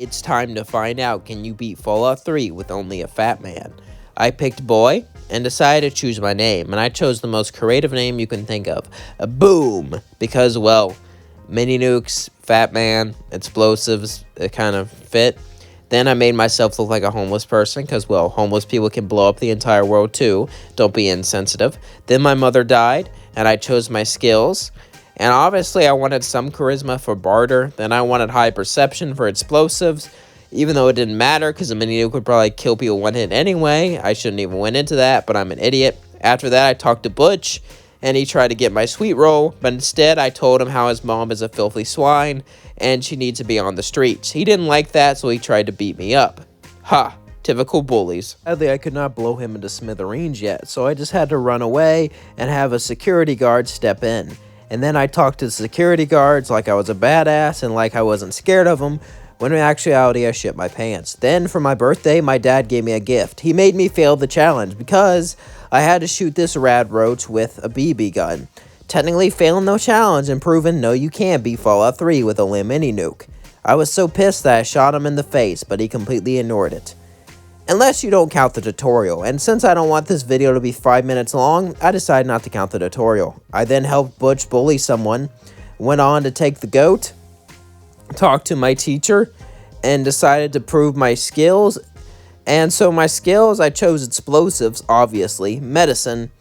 It's time to find out, can you beat Fallout 3 with only a fat man? I picked boy and decided to choose my name, and I chose the most creative name you can think of. Boom! Because, well, mini nukes, fat man, explosives, it kind of fit. Then I made myself look like a homeless person, because, well, homeless people can blow up the entire world too. Don't be insensitive. Then my mother died, and I chose my skills. And obviously, I wanted some charisma for barter. Then I wanted high perception for explosives, even though it didn't matter because a mini nuke would probably kill people one hit anyway. I shouldn't even went into that, but I'm an idiot. After that, I talked to Butch, and he tried to get my sweet roll, but instead, I told him how his mom is a filthy swine, and she needs to be on the streets. He didn't like that, so he tried to beat me up. Ha! Typical bullies. Sadly, I could not blow him into smithereens yet, so I just had to run away and have a security guard step in. And then I talked to the security guards like I was a badass and like I wasn't scared of them, when in actuality I shit my pants. Then for my birthday, my dad gave me a gift. He made me fail the challenge because I had to shoot this rad roach with a BB gun. Technically failing the challenge and proving no you can't beat Fallout 3 with only a mini nuke. I was so pissed that I shot him in the face, but he completely ignored it. Unless you don't count the tutorial, and since I don't want this video to be 5 minutes long, I decided not to count the tutorial. I then helped Butch bully someone, went on to take the goat, talked to my teacher, and decided to prove my skills. And so my skills, I chose explosives, obviously, medicine,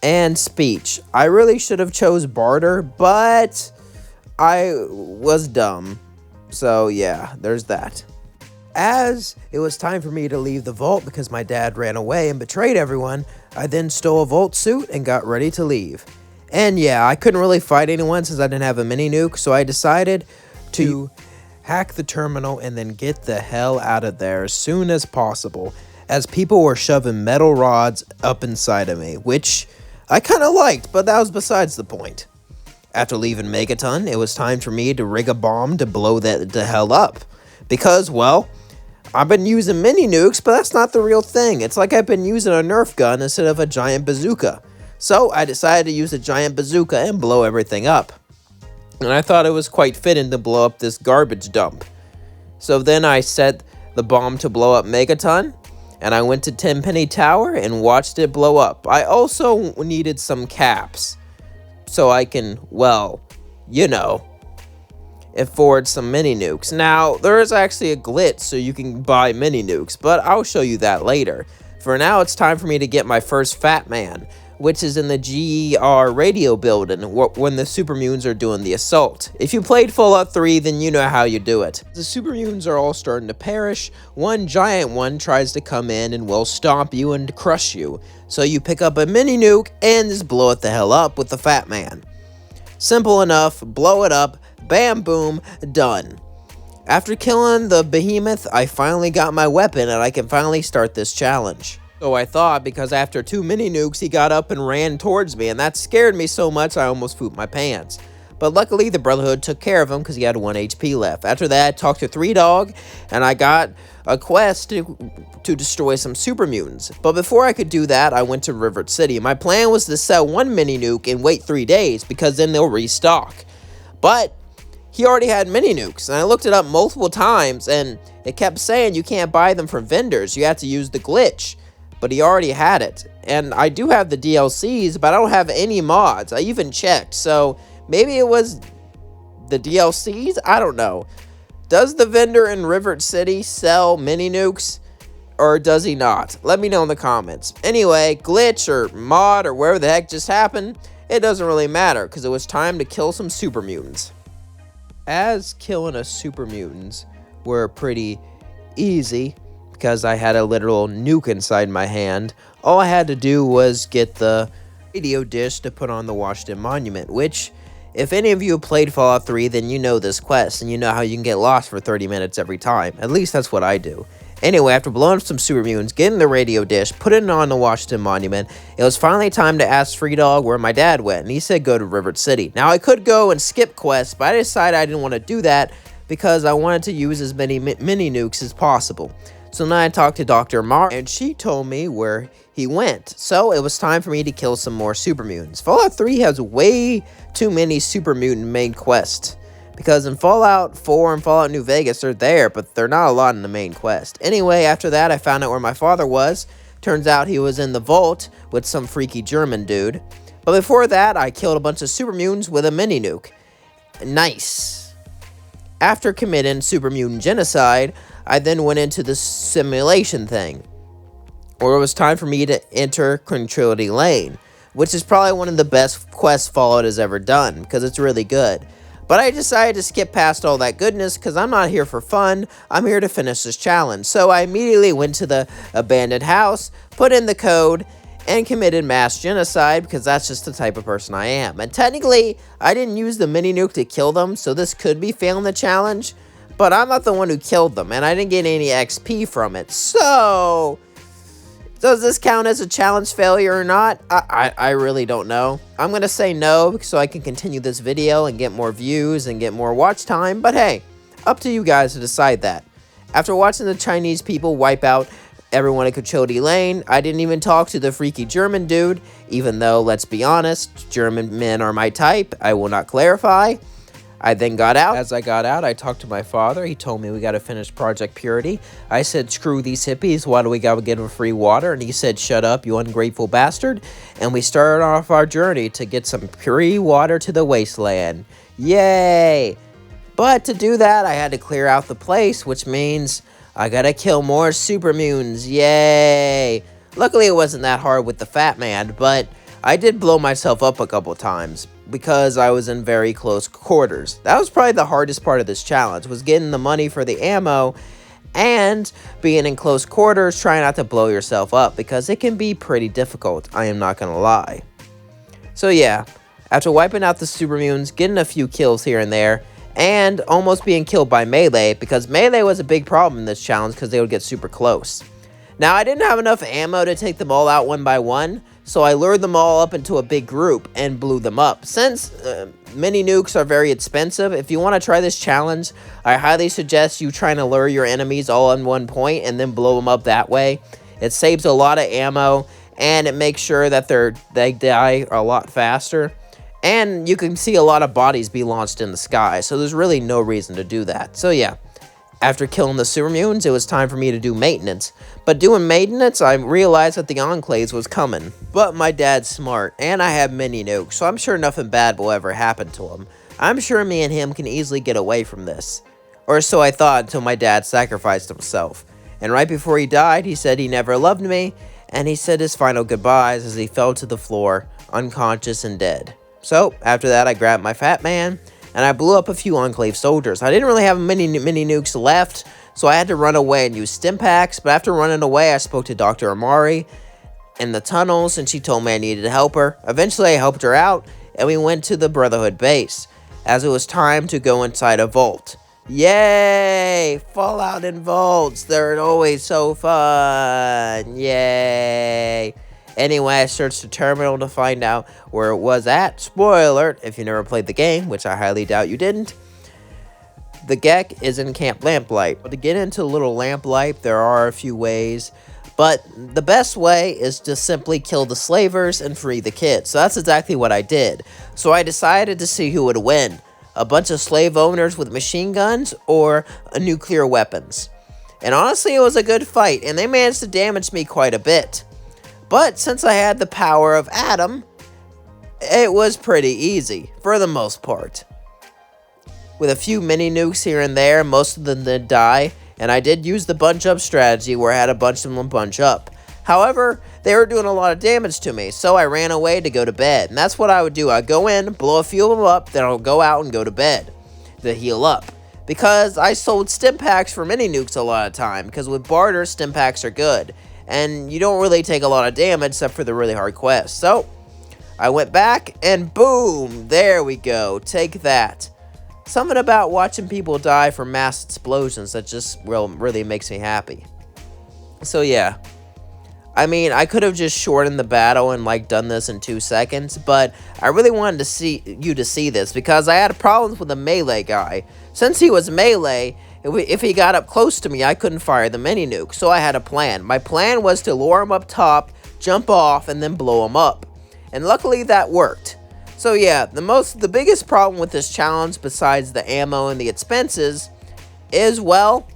and speech. I really should have chose barter, but I was dumb. So yeah, there's that. As it was time for me to leave the vault because my dad ran away and betrayed everyone, I then stole a vault suit and got ready to leave. And yeah, I couldn't really fight anyone since I didn't have a mini nuke, so I decided to hack the terminal and then get the hell out of there as soon as possible, as people were shoving metal rods up inside of me, which I kind of liked, but that was besides the point. After leaving Megaton, it was time for me to rig a bomb to blow that the hell up. Because, well, I've been using mini nukes, but that's not the real thing. It's like I've been using a Nerf gun instead of a giant bazooka. So I decided to use a giant bazooka and blow everything up. And I thought it was quite fitting to blow up this garbage dump. So then I set the bomb to blow up Megaton, and I went to Tenpenny Tower and watched it blow up. I also needed some caps, so I can, well, you know, afford some mini nukes. Now, there is actually a glitch so you can buy mini nukes, but I'll show you that later. For now, it's time for me to get my first fat man, which is in the GER radio building when the supermutants are doing the assault. If you played Fallout 3, then you know how you do it. The supermutants are all starting to perish. One giant one tries to come in and will stomp you and crush you. So you pick up a mini nuke and just blow it the hell up with the fat man. Simple enough, blow it up, bam boom, done. After killing the behemoth, I finally got my weapon and I can finally start this challenge. So I thought, because after 2 mini nukes, he got up and ran towards me, and that scared me so much I almost pooped my pants. But luckily, the Brotherhood took care of him because he had 1 HP left. After that, I talked to 3 Dog, and I got a quest to destroy some super mutants. But before I could do that, I went to River City. My plan was to sell 1 mini nuke and wait 3 days, because then they'll restock. But he already had mini nukes, and I looked it up multiple times, and it kept saying you can't buy them from vendors. You have to use the glitch. But he already had it. And I do have the DLCs, but I don't have any mods. I even checked, so maybe it was the DLCs? I don't know. Does the vendor in River City sell mini nukes, or does he not? Let me know in the comments. Anyway, glitch or mod or wherever the heck just happened, it doesn't really matter, because it was time to kill some super mutants. As killing a super mutants were pretty easy, because I had a literal nuke inside my hand, all I had to do was get the radio dish to put on the Washington Monument, which, if any of you have played Fallout 3, then you know this quest, and you know how you can get lost for 30 minutes every time. At least that's what I do. Anyway, after blowing up some super mutants, getting the radio dish, putting it on the Washington Monument, it was finally time to ask Free Dog where my dad went, and he said go to River City. Now, I could go and skip quests, but I decided I didn't want to do that because I wanted to use as many mini nukes as possible. So then I talked to Dr. Mar, and she told me where he went. So it was time for me to kill some more super mutants. Fallout 3 has way too many super mutant main quests. Because in Fallout 4 and Fallout New Vegas, they're there, but they're not a lot in the main quest. Anyway, after that, I found out where my father was. Turns out he was in the vault with some freaky German dude. But before that, I killed a bunch of super mutants with a mini nuke. Nice. After committing super mutant genocide, I then went into the simulation thing, where it was time for me to enter Tranquility Lane, which is probably one of the best quests Fallout has ever done, because it's really good. But I decided to skip past all that goodness, because I'm not here for fun, I'm here to finish this challenge. So I immediately went to the abandoned house, put in the code, and committed mass genocide, because that's just the type of person I am. And technically, I didn't use the mini nuke to kill them, so this could be failing the challenge, but I'm not the one who killed them, and I didn't get any XP from it. So does this count as a challenge failure or not? I really don't know. I'm going to say no, so I can continue this video and get more views and get more watch time, but hey, up to you guys to decide that. After watching the Chinese people wipe out everyone at Tranquility Lane, I didn't even talk to the freaky German dude, even though, let's be honest, German men are my type. I will not clarify. I then got out. As I got out, I talked to my father. He told me we got to finish Project Purity. I said, screw these hippies. Why do we got to give them free water? And he said, shut up, you ungrateful bastard. And we started off our journey to get some free water to the wasteland. Yay! But to do that, I had to clear out the place, which means I gotta kill more super mutants. Yay! Luckily, it wasn't that hard with the fat man, but I did blow myself up a couple times because I was in very close quarters. That was probably the hardest part of this challenge, was getting the money for the ammo and being in close quarters, trying not to blow yourself up, because it can be pretty difficult, I am not gonna lie. So yeah, after wiping out the super mutants, getting a few kills here and there, and almost being killed by melee, because melee was a big problem in this challenge because they would get super close. Now, I didn't have enough ammo to take them all out one by one, so I lured them all up into a big group and blew them up. Since mini nukes are very expensive, if you want to try this challenge, I highly suggest you trying to lure your enemies all on one point and then blow them up that way. It saves a lot of ammo, and it makes sure that they die a lot faster. And you can see a lot of bodies be launched in the sky, so there's really no reason to do that. So yeah, after killing the super mutants, it was time for me to do maintenance. But doing maintenance, I realized that the Enclaves was coming. But my dad's smart, and I have mini nukes, so I'm sure nothing bad will ever happen to him. I'm sure me and him can easily get away from this. Or so I thought, until my dad sacrificed himself. And right before he died, he said he never loved me, and he said his final goodbyes as he fell to the floor, unconscious and dead. So, after that, I grabbed my fat man, and I blew up a few Enclave soldiers. I didn't really have many nukes left, so I had to run away and use stim packs, but after running away, I spoke to Dr. Amari in the tunnels, and she told me I needed to help her. Eventually, I helped her out, and we went to the Brotherhood base, as it was time to go inside a vault. Yay! Fallout and vaults, they're always so fun! Yay! Anyway, I searched the terminal to find out where it was at. Spoiler alert, if you never played the game, which I highly doubt you didn't. The G.E.C.K is in Camp Lamplight. But to get into Little Lamplight, there are a few ways. But the best way is to simply kill the slavers and free the kids. So that's exactly what I did. So I decided to see who would win. A bunch of slave owners with machine guns or nuclear weapons. And honestly, it was a good fight, and they managed to damage me quite a bit. But since I had the power of Adam, it was pretty easy, for the most part. With a few mini nukes here and there, most of them did die, and I did use the bunch up strategy where I had a bunch of them bunch up. However, they were doing a lot of damage to me, so I ran away to go to bed. And that's what I would do. I'd go in, blow a few of them up, then I'll go out and go to bed to heal up. Because I sold stim packs for mini nukes a lot of time, because with barter, stim packs are good. And you don't really take a lot of damage except for the really hard quests. So, I went back and boom, there we go, take that. Something about watching people die from mass explosions that just really makes me happy. So yeah, I mean, I could have just shortened the battle and like done this in 2 seconds, but I really wanted to see this because I had problems with the melee guy. Since he was melee, if he got up close to me, I couldn't fire the mini nuke, so I had a plan. My plan was to lure him up top, jump off, and then blow him up. And luckily that worked. So yeah, the biggest problem with this challenge, besides the ammo and the expenses, is, well,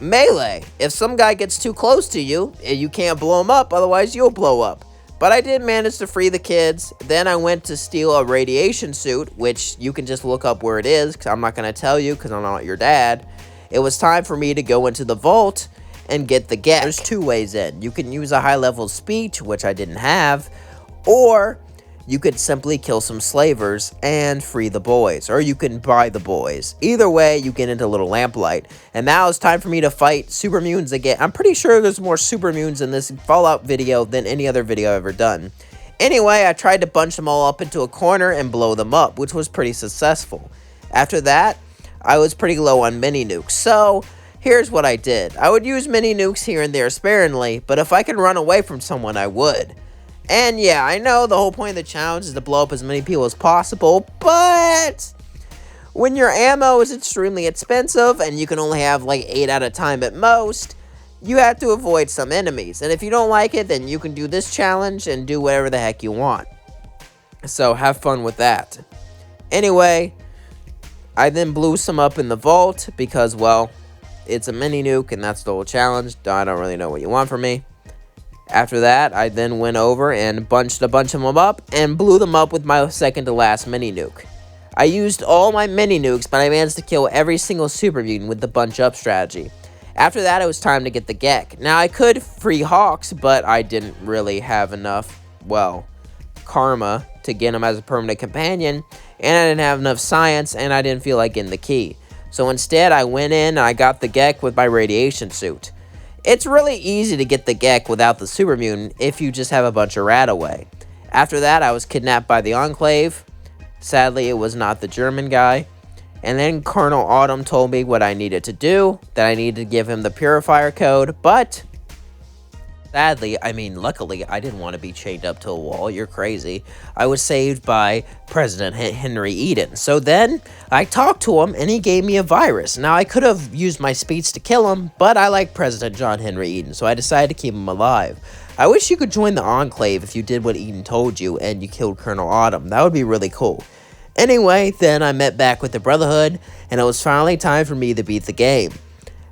melee. If some guy gets too close to you, you can't blow him up, otherwise you'll blow up. But I did manage to free the kids. Then I went to steal a radiation suit, which you can just look up where it is, because I'm not going to tell you, because I'm not your dad. It was time for me to go into the vault and get the G.E.C.K. There's two ways in. You can use a high-level speech, which I didn't have, or you could simply kill some slavers and free the boys, or you can buy the boys. Either way, you get into Little Lamplight. And now it's time for me to fight super mutants again. I'm pretty sure there's more super mutants in this Fallout video than any other video I've ever done. Anyway, I tried to bunch them all up into a corner and blow them up, which was pretty successful. After that, I was pretty low on mini nukes, so here's what I did. I would use mini nukes here and there sparingly, but if I could run away from someone, I would. And yeah, I know the whole point of the challenge is to blow up as many people as possible, but when your ammo is extremely expensive and you can only have like 8 at a time at most, you have to avoid some enemies. And if you don't like it, then you can do this challenge and do whatever the heck you want. So have fun with that. Anyway, I then blew some up in the vault because, well, it's a mini nuke and that's the whole challenge. I don't really know what you want from me. After that, I then went over and bunched a bunch of them up and blew them up with my second to last mini nuke. I used all my mini nukes, but I managed to kill every single super mutant with the bunch up strategy. After that, it was time to get the G.E.C.K. Now, I could free Hawks, but I didn't really have enough, well, karma to get him as a permanent companion, and I didn't have enough science, and I didn't feel like getting the key. So instead, I went in and I got the G.E.C.K. with my radiation suit. It's really easy to get the G.E.C.K. without the super mutant if you just have a bunch of rat away. After that, I was kidnapped by the Enclave. Sadly, it was not the German guy. And then Colonel Autumn told me what I needed to do, that I needed to give him the purifier code, but sadly, luckily, I didn't want to be chained up to a wall. You're crazy. I was saved by President Henry Eden. So then I talked to him and he gave me a virus. Now, I could have used my speech to kill him, but I like President John Henry Eden, so I decided to keep him alive. I wish you could join the Enclave if you did what Eden told you and you killed Colonel Autumn. That would be really cool. Anyway, then I met back with the Brotherhood, and it was finally time for me to beat the game,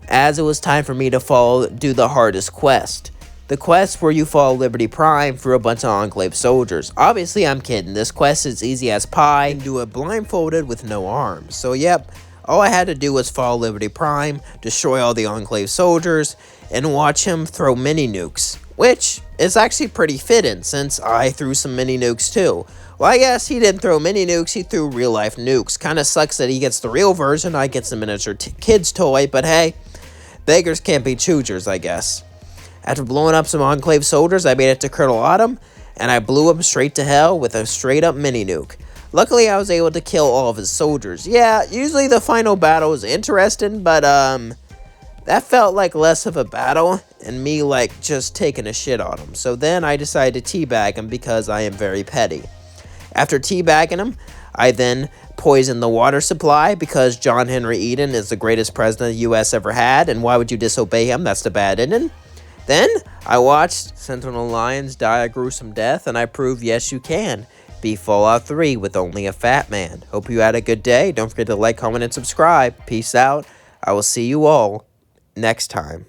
as it was time for me to do the hardest quest. The quest where you follow Liberty Prime through a bunch of Enclave soldiers. Obviously, I'm kidding. This quest is easy as pie, and do it blindfolded with no arms. So yep, all I had to do was follow Liberty Prime, destroy all the Enclave soldiers, and watch him throw mini nukes, which is actually pretty fitting since I threw some mini nukes too. Well, I guess he didn't throw mini nukes, he threw real life nukes. Kinda sucks that he gets the real version, I get the miniature kid's toy, but hey, beggars can't be choosers, I guess. After blowing up some Enclave soldiers, I made it to Colonel Autumn, and I blew him straight to hell with a straight up mini nuke. Luckily, I was able to kill all of his soldiers. Yeah, usually the final battle is interesting, but that felt like less of a battle, and me like just taking a shit on him. So then I decided to teabag him because I am very petty. After teabagging him, I then poisoned the water supply because John Henry Eden is the greatest president the U.S. ever had, and why would you disobey him? That's the bad ending. Then, I watched Sentinel Lions die a gruesome death, and I proved yes you can beat Fallout 3 with only a fat man. Hope you had a good day. Don't forget to like, comment, and subscribe. Peace out. I will see you all next time.